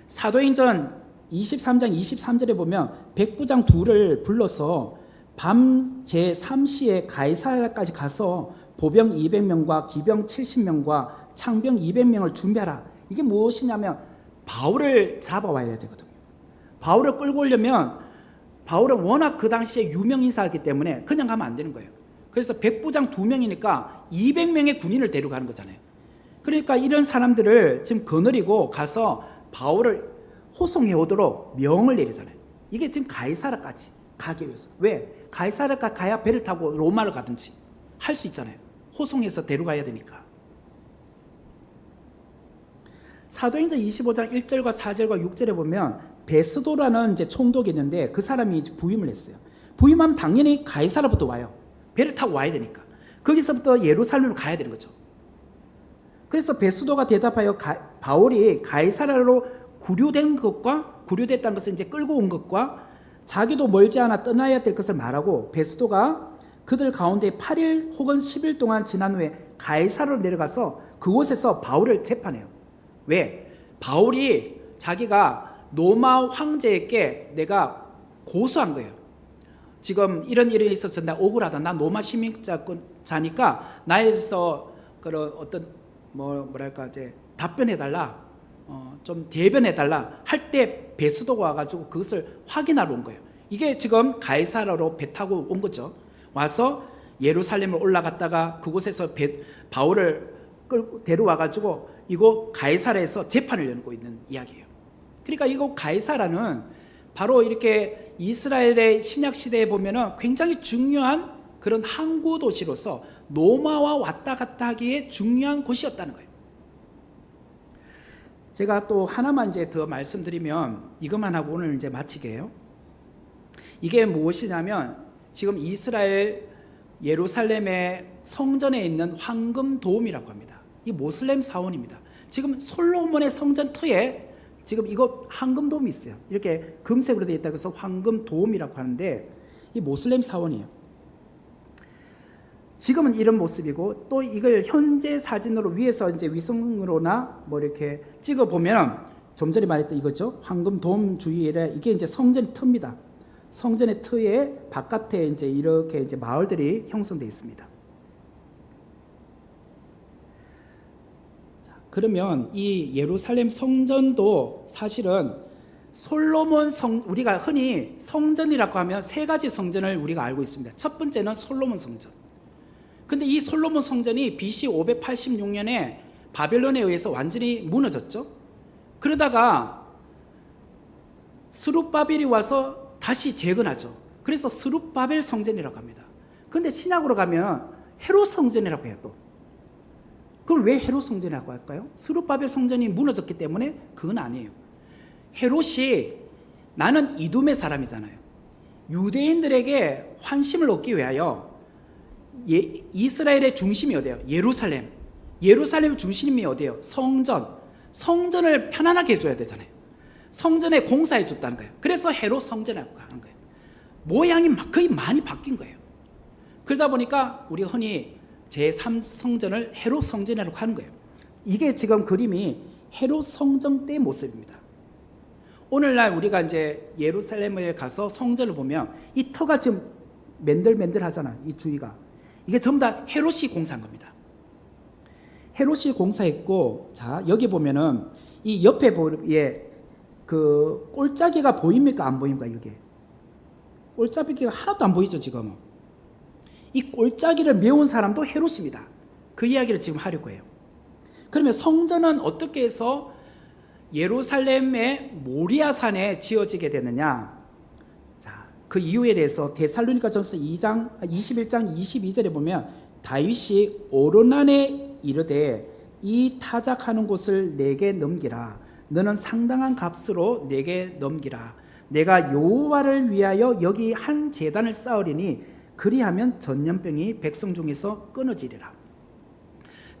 사도행전 23장 23절에 보면 백부장 둘을 불러서 밤 제3시에 가이사라까지 가서 보병 200명과 기병 70명과 창병 200명을 준비하라. 이게 무엇이냐면 바울을 잡아와야 되거든요. 바울을 끌고 오려면 바울은 워낙 그 당시에 유명 인사였기 때문에 그냥 가면 안 되는 거예요. 그래서 백부장 2명이니까 200명의 군인을 데려가는 거잖아요. 그러니까 이런 사람들을 지금 거느리고 가서 바울을 호송해 오도록 명을 내리잖아요. 이게 지금 가이사라까지 가기 위해서. 왜? 가이사라까지 가야 배를 타고 로마를 가든지 할 수 있잖아요. 호송해서 데려가야 되니까. 사도행전 25장 1절과 4절과 6절에 보면 베스도라는 이제 총독이 있는데 그 사람이 부임을 했어요. 부임하면 당연히 가이사라부터 와요. 배를 타고 와야 되니까. 거기서부터 예루살렘으로 가야 되는 거죠. 그래서 베스도가 대답하여 바울이 가이사라로 구류됐다는 것을 이제 끌고 온 것과 자기도 멀지 않아 떠나야 될 것을 말하고, 베스도가 그들 가운데 8일 혹은 10일 동안 지난 후에 가이사라로 내려가서 그곳에서 바울을 재판해요. 왜? 바울이 자기가 로마 황제에게 내가 고소한 거예요. 지금 이런 일이 있어서 나 억울하다. 난 로마 시민자니까 나에서 그런 어떤 뭐랄까 이제 답변해달라, 좀 대변해달라 할 때 베스도가 와가지고 그것을 확인하러 온 거예요. 이게 지금 가이사라로 배 타고 온 거죠. 와서 예루살렘을 올라갔다가 그곳에서 바울을 끌고 데려와가지고 이곳 가이사라에서 재판을 열고 있는 이야기예요. 그러니까 이곳 가이사라는 바로 이렇게 이스라엘의 신약 시대에 보면은 굉장히 중요한 그런 항구 도시로서 로마와 왔다 갔다 하기에 중요한 곳이었다는 거예요. 제가 또 하나만 이제 더 말씀드리면 이것만 하고 오늘 이제 마치게 해요. 이게 무엇이냐면 지금 이스라엘 예루살렘의 성전에 있는 황금돔이라고 합니다. 이 모슬렘 사원입니다. 지금 솔로몬의 성전 터에 지금 이거 황금돔이 있어요. 이렇게 금색으로 되어 있다고 해서 황금돔이라고 하는데 이 모슬렘 사원이에요. 지금은 이런 모습이고, 또 이걸 현재 사진으로 위에서 이제 위성으로나 뭐 이렇게 찍어 보면 좀 전에 말했던 이거죠. 황금돔 주위에 이게 이제 성전의 터입니다. 성전의 터에 바깥에 이제 이렇게 이제 마을들이 형성되어 있습니다. 자, 그러면 이 예루살렘 성전도 사실은 솔로몬 우리가 흔히 성전이라고 하면 세 가지 성전을 우리가 알고 있습니다. 첫 번째는 솔로몬 성전. 근데 이 솔로몬 성전이 BC 586년에 바벨론에 의해서 완전히 무너졌죠. 그러다가 스룹바벨이 와서 다시 재건하죠. 그래서 스룹바벨 성전이라고 합니다. 그런데 신약으로 가면 헤롯 성전이라고 해요. 또 그럼 왜 헤롯 성전이라고 할까요? 스룹바벨 성전이 무너졌기 때문에? 그건 아니에요. 헤롯이 나는 이둠의 사람이잖아요. 유대인들에게 환심을 얻기 위하여 이스라엘의 중심이 어디예요? 예루살렘. 예루살렘의 중심이 어디예요? 성전을 편안하게 해줘야 되잖아요. 성전에 공사해 줬다는 거예요. 그래서 헤롯 성전이라고 하는 거예요. 모양이 거의 많이 바뀐 거예요. 그러다 보니까 우리가 흔히 제3성전을 헤롯 성전이라고 하는 거예요. 이게 지금 그림이 헤롯 성전 때 모습입니다. 오늘날 우리가 이제 예루살렘에 가서 성전을 보면 이 터가 지금 맨들맨들하잖아. 이 주위가. 이게 전부 다 헤롯이 공사한 겁니다. 헤롯이 공사했고, 자 여기 보면은 이 옆에 그 골짜기가 보입니까? 안 보입니까? 이게 골짜기가 하나도 안 보이죠 지금. 이 골짜기를 메운 사람도 헤롯입니다. 그 이야기를 지금 하려고 해요. 그러면 성전은 어떻게 해서 예루살렘의 모리아산에 지어지게 되느냐? 자, 그 이유에 대해서 데살로니가전서 2장 21장 22절에 보면 다윗이 오르난에 이르되 이 타작하는 곳을 내게 넘기라. 너는 상당한 값으로 내게 넘기라. 내가 여호와를 위하여 여기 한 제단을 쌓으리니 그리하면 전염병이 백성 중에서 끊어지리라.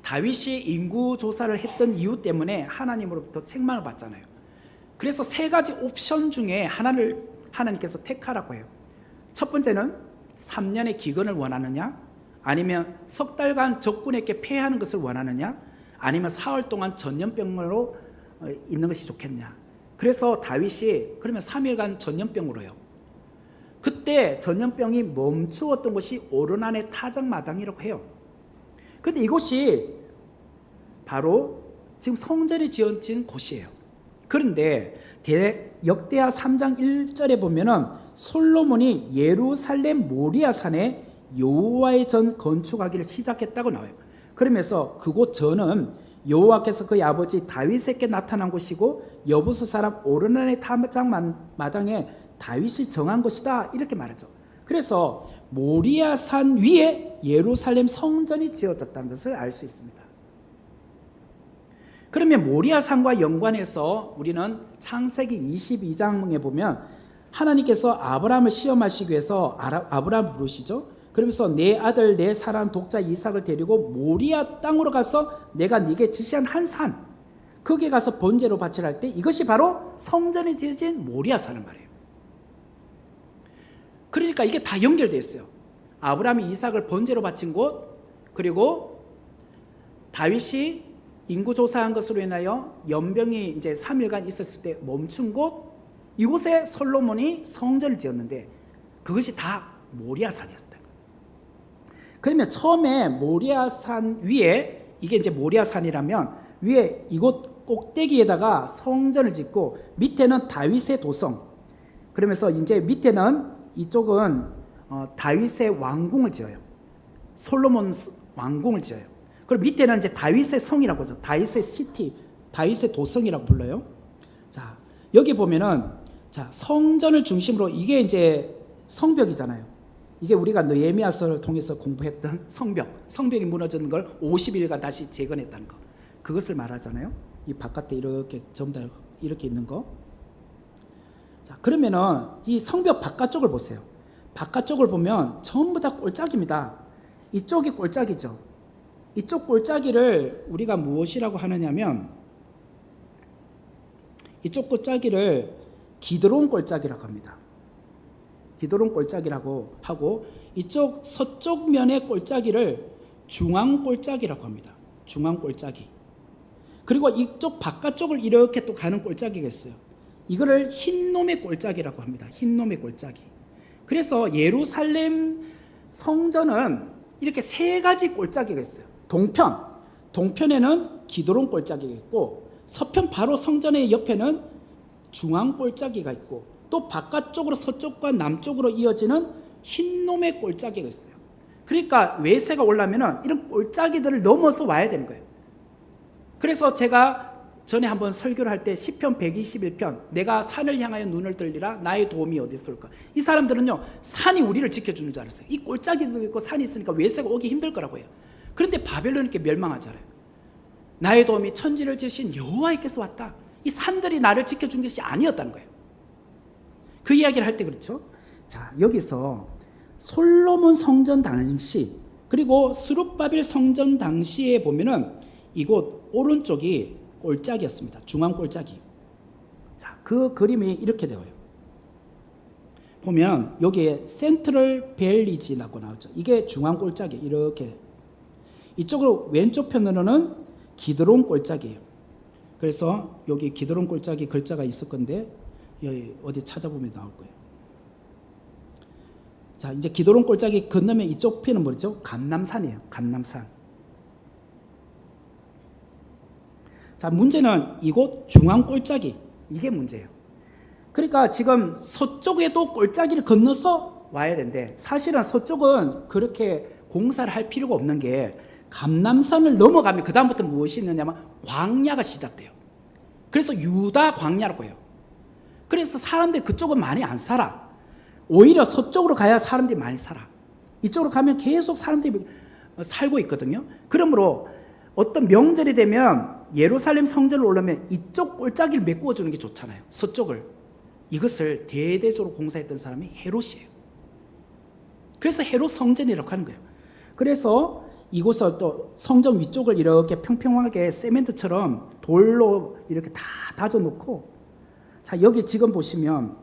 다윗이 인구 조사를 했던 이유 때문에 하나님으로부터 책망을 받잖아요. 그래서 세 가지 옵션 중에 하나를 하나님께서 택하라고 해요. 첫 번째는 3년의 기근을 원하느냐, 아니면 석 달간 적군에게 패하는 것을 원하느냐, 아니면 사흘 동안 전염병으로 있는 것이 좋겠냐. 그래서 다윗이 그러면 3일간 전염병으로요. 그때 전염병이 멈추었던 곳이 오르난의 타작마당이라고 해요. 근데 이곳이 바로 지금 성전이 지어진 곳이에요. 그런데 역대하 3장 1절에 보면은 솔로몬이 예루살렘 모리아산에 여호와의 전 건축하기를 시작했다고 나와요. 그러면서 그곳 전은 여호와께서 그의 아버지 다윗에게 나타난 곳이고 여부수 사람 오르난의 타작마당에 다윗이 정한 것이다, 이렇게 말하죠. 그래서 모리아산 위에 예루살렘 성전이 지어졌다는 것을 알 수 있습니다. 그러면 모리아산과 연관해서 우리는 창세기 22장에 보면 하나님께서 아브라함을 시험하시기 위해서 아브라함을 부르시죠. 그러면서 내 아들 내 사랑 독자 이삭을 데리고 모리아 땅으로 가서 내가 네게 지시한 한 산, 거기에 가서 번제로 바치라 할 때 이것이 바로 성전이 지어진 모리아산을 말해요. 그러니까 이게 다 연결되어 있어요. 아브라함이 이삭을 번제로 바친 곳, 그리고 다윗이 인구 조사한 것으로 인하여 연병이 이제 3일간 있었을 때 멈춘 곳, 이곳에 솔로몬이 성전을 지었는데 그것이 다 모리아산이었어요. 그러면 처음에 모리아산 위에, 이게 이제 모리아산이라면 위에 이곳 꼭대기에다가 성전을 짓고 밑에는 다윗의 도성, 그러면서 이제 밑에는 이쪽은 다윗의 왕궁을 지어요. 솔로몬 왕궁을 지어요. 그리고 밑에는 이제 다윗의 성이라고 하죠. 다윗의 시티, 다윗의 도성이라고 불러요. 자, 여기 보면은 자, 성전을 중심으로 이게 이제 성벽이잖아요. 이게 우리가 느헤미야서를 통해서 공부했던 성벽이 무너지는 걸 50일간 다시 재건했다는 거, 그것을 말하잖아요. 이 바깥에 이렇게 전부 다 이렇게 있는 거. 자, 그러면은 이 성벽 바깥쪽을 보세요. 바깥쪽을 보면 전부 다 골짜기입니다. 이쪽이 골짜기죠. 이쪽 골짜기를 우리가 무엇이라고 하느냐면 이쪽 골짜기를 기드론 골짜기라고 합니다. 기드론 골짜기라고 하고 이쪽 서쪽 면의 골짜기를 중앙 골짜기라고 합니다. 중앙 골짜기. 그리고 이쪽 바깥쪽을 이렇게 또 가는 골짜기가 있어요. 이거를 흰놈의 골짜기라고 합니다. 흰놈의 골짜기. 그래서 예루살렘 성전은 이렇게 세 가지 골짜기가 있어요. 동편에는 기드론 골짜기가 있고, 서편 바로 성전의 옆에는 중앙 골짜기가 있고, 또 바깥쪽으로 서쪽과 남쪽으로 이어지는 흰놈의 골짜기가 있어요. 그러니까 외세가 오려면은 이런 골짜기들을 넘어서 와야 되는 거예요. 그래서 제가 전에 한번 설교를 할 때 시편 121편, 내가 산을 향하여 눈을 들리라 나의 도움이 어디 있을까. 이 사람들은요, 산이 우리를 지켜주는 줄 알았어요. 이 골짜기도 있고 산이 있으니까 외세가 오기 힘들 거라고 해요. 그런데 바벨론에게 멸망하잖아요. 나의 도움이 천지를 지으신 여호와께서 왔다. 이 산들이 나를 지켜준 것이 아니었다는 거예요. 그 이야기를 할 때 그렇죠. 자, 여기서 솔로몬 성전 당시, 그리고 스룹바벨 성전 당시에 보면은 이곳 오른쪽이 골짜기였습니다. 중앙 골짜기. 자, 그 그림이 이렇게 되어요. 보면 여기에 센트럴 벨리지라고 나오죠. 이게 중앙 골짜기. 이렇게 이쪽으로 왼쪽 편으로는 기드론 골짜기예요. 그래서 여기 기드론 골짜기 글자가 있을 건데, 여기 어디 찾아보면 나올 거예요. 자, 이제 기도론 골짜기 건너면 이쪽 편은 뭐죠? 감람산이에요. 감람산. 자, 문제는 이곳 중앙 골짜기, 이게 문제예요. 그러니까 지금 서쪽에도 골짜기를 건너서 와야 되는데, 사실은 서쪽은 그렇게 공사를 할 필요가 없는 게, 감람산을 넘어가면 그 다음부터 무엇이 있느냐면 광야가 시작돼요. 그래서 유다 광야라고 해요. 그래서 사람들이 그쪽은 많이 안 살아. 오히려 서쪽으로 가야 사람들이 많이 살아. 이쪽으로 가면 계속 사람들이 살고 있거든요. 그러므로 어떤 명절이 되면 예루살렘 성전을 올라면 이쪽 골짜기를 메꾸어 주는 게 좋잖아요. 서쪽을. 이것을 대대적으로 공사했던 사람이 헤롯이에요. 그래서 헤롯 성전이라고 하는 거예요. 그래서 이곳을 또 성전 위쪽을 이렇게 평평하게 세멘트처럼 돌로 이렇게 다 다져놓고, 자, 여기 지금 보시면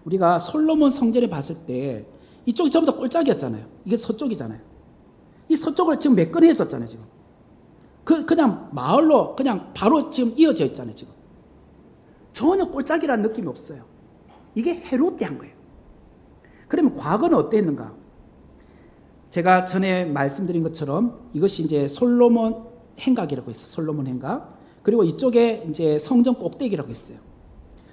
우리가 솔로몬 성전에 봤을 때 이쪽이 전부 다 골짜기였잖아요. 이게 서쪽이잖아요. 이 서쪽을 지금 매끈해졌잖아요. 지금 그냥 마을로 그냥 바로 지금 이어져 있잖아요. 지금 전혀 골짜기라는 느낌이 없어요. 이게 헤롯이 한 거예요. 그러면 과거는 어땠는가? 제가 전에 말씀드린 것처럼 이것이 이제 솔로몬 행각이라고 있어요. 솔로몬 행각. 그리고 이쪽에 이제 성전 꼭대기라고 있어요.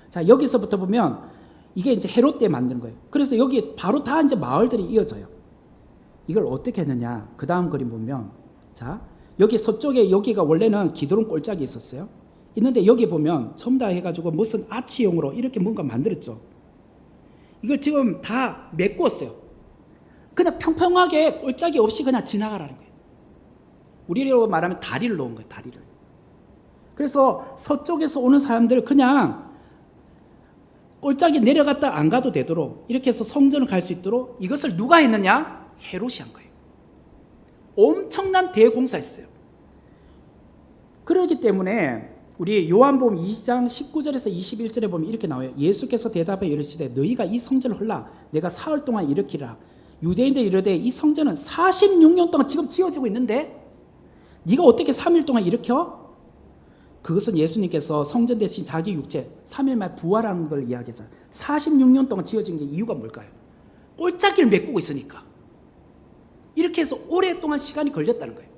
자, 여기서부터 보면 이게 이제 헤롯 때 만든 거예요. 그래서 여기 바로 다 이제 마을들이 이어져요. 이걸 어떻게 했느냐? 그 다음 그림 보면, 자, 여기 서쪽에 여기가 원래는 기드론 골짜기 있었어요. 있는데 여기 보면 전부 다 해가지고 무슨 아치형으로 이렇게 뭔가 만들었죠. 이걸 지금 다 메꾸었어요. 그냥 평평하게 골짜기 없이 그냥 지나가라는 거예요. 우리로 말하면 다리를 놓은 거예요. 다리를. 그래서 서쪽에서 오는 사람들 그냥 골짜기 내려갔다 안 가도 되도록 이렇게 해서 성전을 갈 수 있도록 이것을 누가 했느냐? 헤롯이 한 거예요. 엄청난 대공사였어요. 그렇기 때문에 우리 요한복음 2장 19절에서 21절에 보면 이렇게 나와요. 예수께서 대답하여 이르시되 너희가 이 성전을 헐라 내가 사흘 동안 일으키라. 유대인들 이르되 이 성전은 46년 동안 지금 지어지고 있는데 네가 어떻게 3일 동안 일으켜? 그것은 예수님께서 성전 대신 자기 육체 3일 만에 부활하는 걸 이야기하잖아요. 46년 동안 지어진 게 이유가 뭘까요? 골짜기를 메꾸고 있으니까. 이렇게 해서 오랫동안 시간이 걸렸다는 거예요.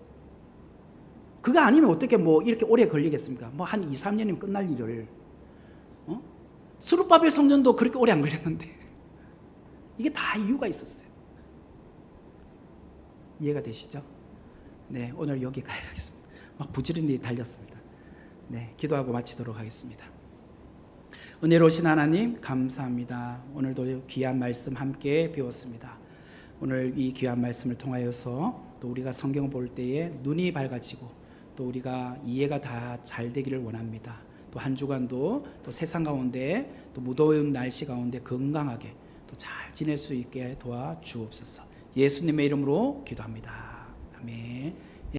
그거 아니면 어떻게 뭐 이렇게 오래 걸리겠습니까? 뭐 한 2, 3년이면 끝날 일을. 스룹바벨 성전도 그렇게 오래 안 걸렸는데. 이게 다 이유가 있었어요. 이해가 되시죠? 네, 오늘 여기까지 하겠습니다. 막 부지런히 달렸습니다. 네, 기도하고 마치도록 하겠습니다. 은혜로우신 하나님 감사합니다. 오늘도 귀한 말씀 함께 배웠습니다. 오늘 이 귀한 말씀을 통하여서 또 우리가 성경을 볼 때에 눈이 밝아지고 또 우리가 이해가 다 잘 되기를 원합니다. 또 한 주간도 또 세상 가운데 또 무더운 날씨 가운데 건강하게 또 잘 지낼 수 있게 도와주옵소서. 예수님의 이름으로 기도합니다. 아멘.